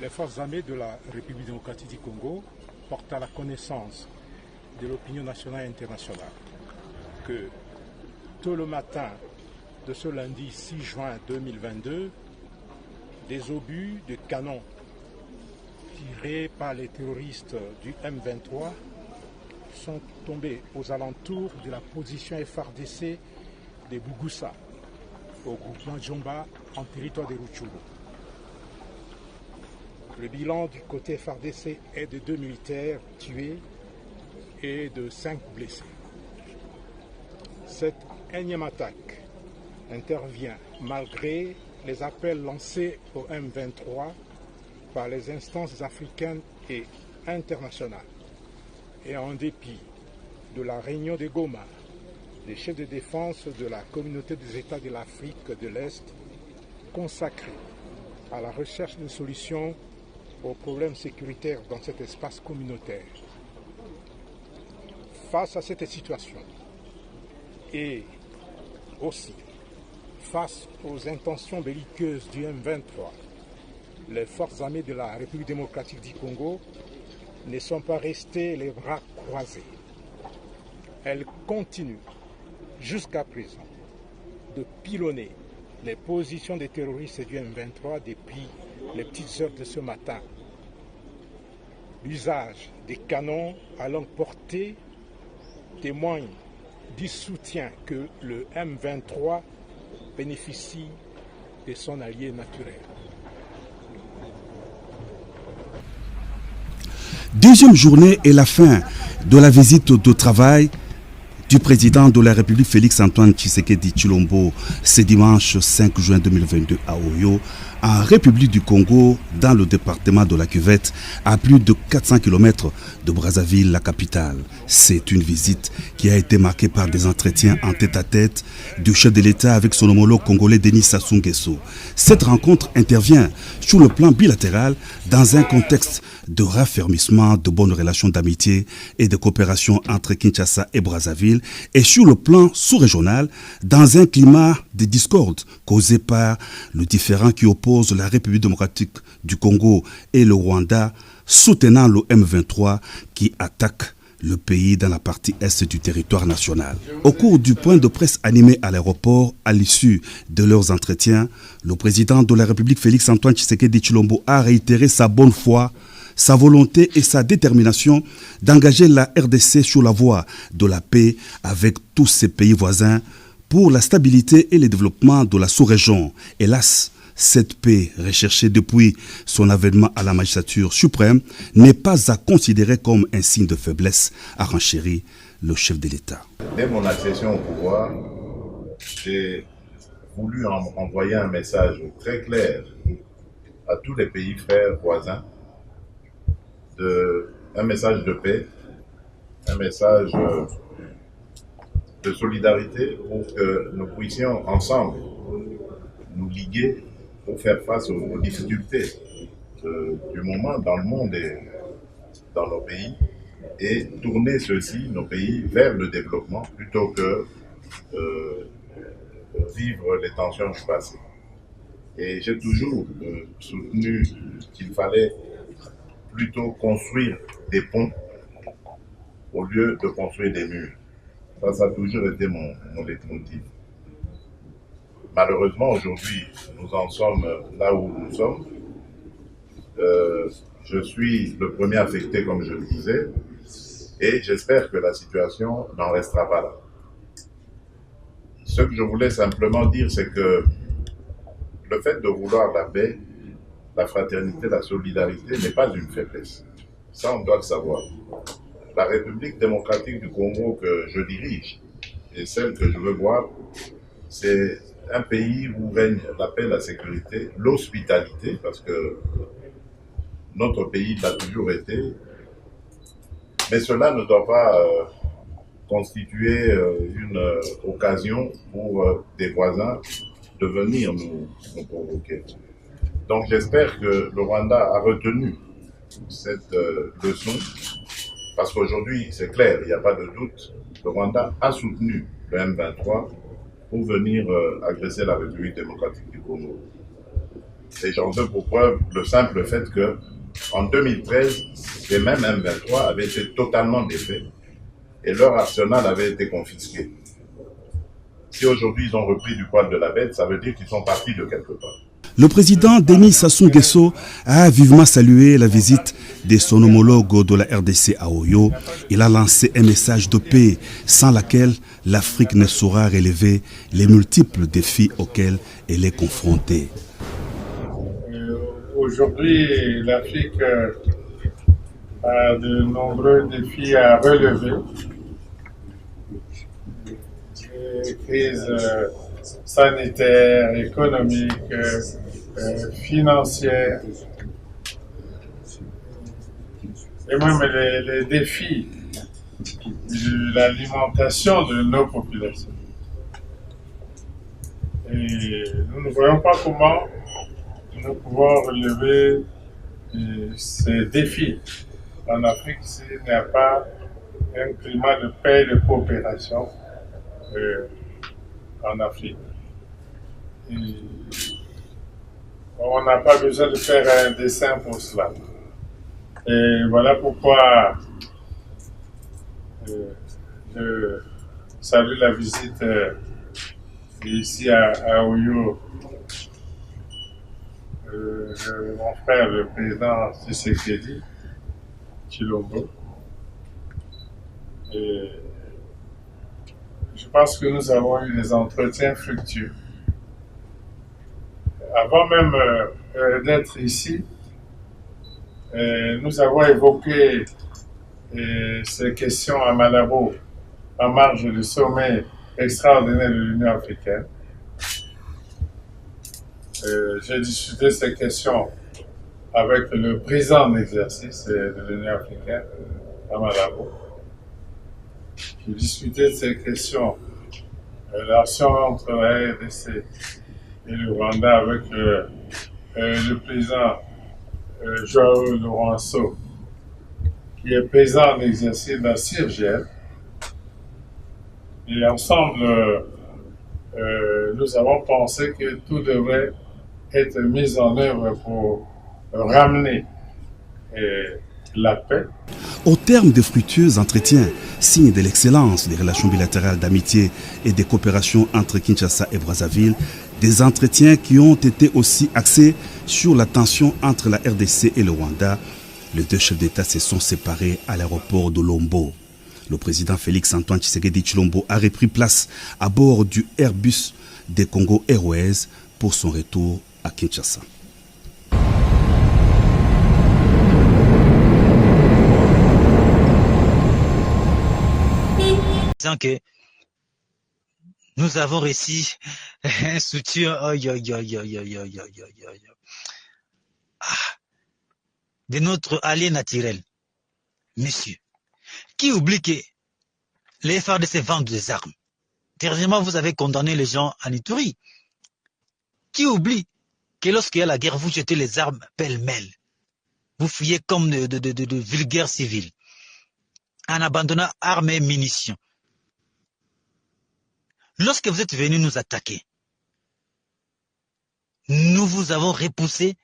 Les forces armées de la République démocratique du Congo portent à la connaissance de l'opinion nationale et internationale que tôt le matin de ce lundi 6 juin 2022, des obus de canon tirés par les terroristes du M23 sont tombés aux alentours de la position FARDC de Bougussa, au groupement Djomba, en territoire de Rutshuru. Le bilan du côté FARDC est de 2 militaires tués et de 5 blessés. Cette énième attaque intervient malgré les appels lancés au M23 par les instances africaines et internationales et en dépit de la réunion de Goma des chefs de défense de la communauté des États de l'Afrique de l'Est consacrés à la recherche de solutions aux problèmes sécuritaires dans cet espace communautaire. Face à cette situation et aussi face aux intentions belliqueuses du M23, les forces armées de la République démocratique du Congo ne sont pas restées les bras croisés. Elles continuent jusqu'à présent de pilonner les positions des terroristes du M23 depuis les petites heures de ce matin. L'usage des canons à longue portée témoigne du soutien que le M23 bénéficie de son allié naturel. Deuxième journée et la fin de la visite de travail du président de la République Félix-Antoine Tshisekedi Tshilombo ce dimanche 5 juin 2022 à Oyo, en République du Congo, dans le département de la Cuvette, à plus de 400 km de Brazzaville, la capitale. C'est une visite qui a été marquée par des entretiens en tête-à-tête du chef de l'État avec son homologue congolais Denis Sassou Nguesso. Cette rencontre intervient sur le plan bilatéral dans un contexte de raffermissement de bonnes relations d'amitié et de coopération entre Kinshasa et Brazzaville, et sur le plan sous-régional dans un climat de discorde causé par le différend qui oppose la République démocratique du Congo et le Rwanda, soutenant le M23 qui attaque le pays dans la partie est du territoire national. Au cours du point de presse animé à l'aéroport, à l'issue de leurs entretiens, le président de la République Félix-Antoine Tshisekedi Tshilombo a réitéré sa bonne foi, sa volonté et sa détermination d'engager la RDC sur la voie de la paix avec tous ses pays voisins pour la stabilité et le développement de la sous-région. Hélas, cette paix, recherchée depuis son avènement à la magistrature suprême, n'est pas à considérer comme un signe de faiblesse, a renchéri le chef de l'État. Dès mon accession au pouvoir, j'ai voulu envoyer un message très clair à tous les pays frères voisins, un message de paix, un message de solidarité pour que nous puissions ensemble nous liguer pour faire face aux difficultés du moment dans le monde et dans nos pays et tourner ceux-ci, nos pays, vers le développement plutôt que vivre les tensions du passé. Et j'ai toujours soutenu qu'il fallait plutôt construire des ponts au lieu de construire des murs. Ça a toujours été mon leitmotiv. Malheureusement, aujourd'hui, nous en sommes là où nous sommes. Je suis le premier affecté, comme je le disais, et j'espère que la situation n'en restera pas là. Ce que je voulais simplement dire, c'est que le fait de vouloir la paix, la fraternité, la solidarité n'est pas une faiblesse. Ça, on doit le savoir. La République démocratique du Congo que je dirige et celle que je veux voir, c'est un pays où règne la paix, la sécurité, l'hospitalité, parce que notre pays l'a toujours été. Mais cela ne doit pas constituer une occasion pour des voisins de venir nous provoquer. Donc j'espère que le Rwanda a retenu cette leçon, parce qu'aujourd'hui, c'est clair, il n'y a pas de doute, le Rwanda a soutenu le M23 pour venir agresser la République démocratique du Congo. Et j'en veux pour preuve le simple fait que en 2013, les mêmes M23 avaient été totalement défaits et leur arsenal avait été confisqué. Si aujourd'hui ils ont repris du poil de la bête, ça veut dire qu'ils sont partis de quelque part. Le président Denis Sassou Nguesso a vivement salué la visite de son homologue de la RDC à Oyo. Il a lancé un message de paix sans laquelle l'Afrique ne saura relever les multiples défis auxquels elle est confrontée. Aujourd'hui, l'Afrique a de nombreux défis à relever. Des crises sanitaires, économiques, financières, et même les défis de l'alimentation de nos populations. Et nous ne voyons pas comment nous pouvons relever ces défis en Afrique s'il n'y a pas un climat de paix et de coopération en Afrique. Et on n'a pas besoin de faire un dessin pour cela. Et voilà pourquoi je salue la visite ici à Oyo de mon frère, le président Tshisekedi Tshilombo. Et je pense que nous avons eu des entretiens fructueux. Avant même d'être ici, nous avons évoqué ces questions à Malabo en marge du sommet extraordinaire de l'Union africaine. J'ai discuté ces questions avec le président en exercice de l'Union africaine à Malabo. J'ai discuté de ces questions, la relation entre la RDC et le Rwanda avec le président Joao Lourenço, qui est président en exercice de la CIRGL. Et ensemble, nous avons pensé que tout devrait être mis en œuvre pour ramener la paix. Au terme de fructueux entretiens, signe de l'excellence des relations bilatérales d'amitié et de coopération entre Kinshasa et Brazzaville, des entretiens qui ont été aussi axés sur la tension entre la RDC et le Rwanda, les deux chefs d'État se sont séparés à l'aéroport de Lombo. Le président Félix Antoine Tshisekedi Tshilombo a repris place à bord du Airbus des Congo Airways pour son retour à Kinshasa. Disant que nous avons réussi un soutien de notre allié naturel, monsieur, qui oublie que les FARDC vendent des armes. Dernièrement, vous avez condamné les gens en Ituri, qui oublie que lorsqu'il y a la guerre, vous jetez les armes pêle-mêle. Vous fuyez comme de vulgaires civils, en abandonnant armes et munitions. Lorsque vous êtes venus nous attaquer, nous vous avons repoussé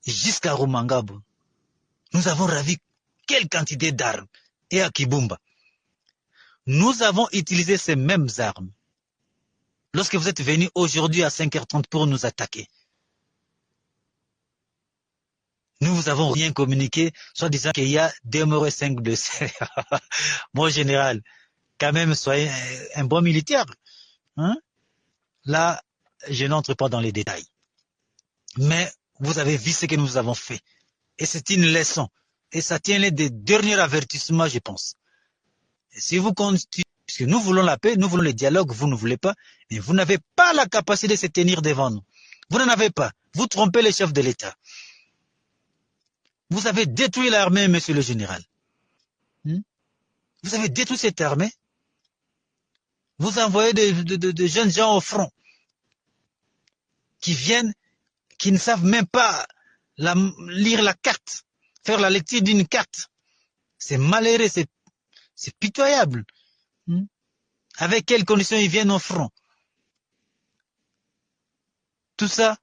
jusqu'à Rumangabo. Nous avons ravi quelle quantité d'armes et à Kibumba. Nous avons utilisé ces mêmes armes lorsque vous êtes venus aujourd'hui à 5h30 pour nous attaquer. Nous vous avons rien communiqué, soit disant qu'il y a 2 morts et 5 blessés. Mon général, quand même, soyez un bon militaire. Hein? Là, je n'entre pas dans les détails. Mais vous avez vu ce que nous avons fait. Et c'est une leçon. Et ça tient les derniers avertissements, je pense. Et si vous continuez, puisque nous voulons la paix, nous voulons le dialogue, vous ne voulez pas, mais vous n'avez pas la capacité de se tenir devant nous. Vous n'en avez pas. Vous trompez les chefs de l'État. Vous avez détruit l'armée, monsieur le général. Vous avez détruit cette armée. Vous envoyez des jeunes gens au front qui viennent, qui ne savent même pas lire la carte, faire la lecture d'une carte. C'est malheureux, c'est pitoyable. Avec quelles conditions ils viennent au front? Tout ça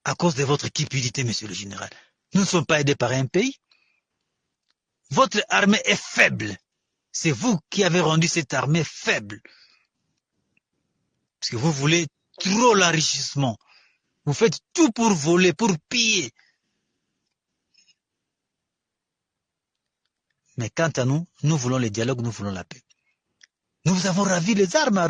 à cause de votre cupidité, monsieur le général. Nous ne sommes pas aidés par un pays. Votre armée est faible. C'est vous qui avez rendu cette armée faible. Parce que vous voulez trop l'enrichissement. Vous faites tout pour voler, pour piller. Mais quant à nous, nous voulons le dialogue, nous voulons la paix. Nous avons ravi les armes à